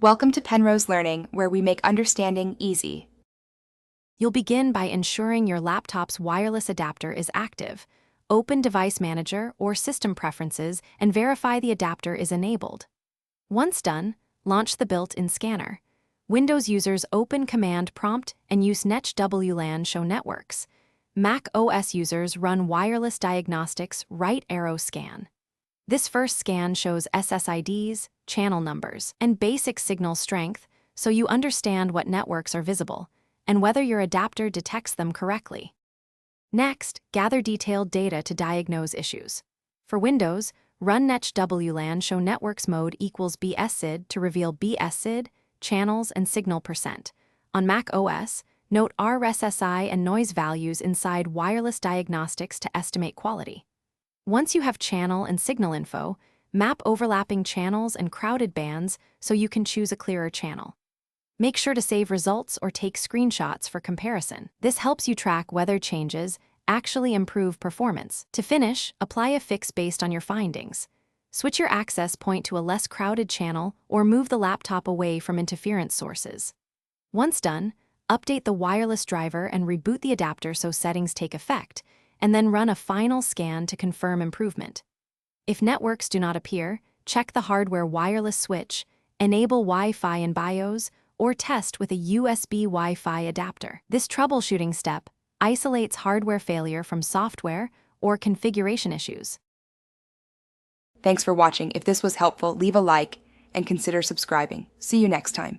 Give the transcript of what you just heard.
Welcome to Penrose Learning, where we make understanding easy. You'll begin by ensuring your laptop's wireless adapter is active. Open Device Manager or System Preferences and verify the adapter is enabled. Once done, launch the built-in scanner. Windows users open Command Prompt and use NetWLAN show networks. Mac OS users run Wireless Diagnostics right arrow scan. This first scan shows SSIDs, channel numbers, and basic signal strength so you understand what networks are visible and whether your adapter detects them correctly. Next, gather detailed data to diagnose issues. For Windows, run NetWLAN show networks mode equals BSID to reveal BSID, channels, and signal percent. On Mac OS, note RSSI and noise values inside Wireless Diagnostics to estimate quality. Once you have channel and signal info, map overlapping channels and crowded bands so you can choose a clearer channel. Make sure to save results or take screenshots for comparison. This helps you track whether changes actually improve performance. To finish, apply a fix based on your findings. Switch your access point to a less crowded channel or move the laptop away from interference sources. Once done, update the wireless driver and reboot the adapter so settings take effect, and then run a final scan to confirm improvement. If networks do not appear, check the hardware wireless switch, enable Wi-Fi in BIOS, or test with a USB Wi-Fi adapter. This troubleshooting step isolates hardware failure from software or configuration issues. Thanks for watching. If this was helpful, leave a like and consider subscribing. See you next time.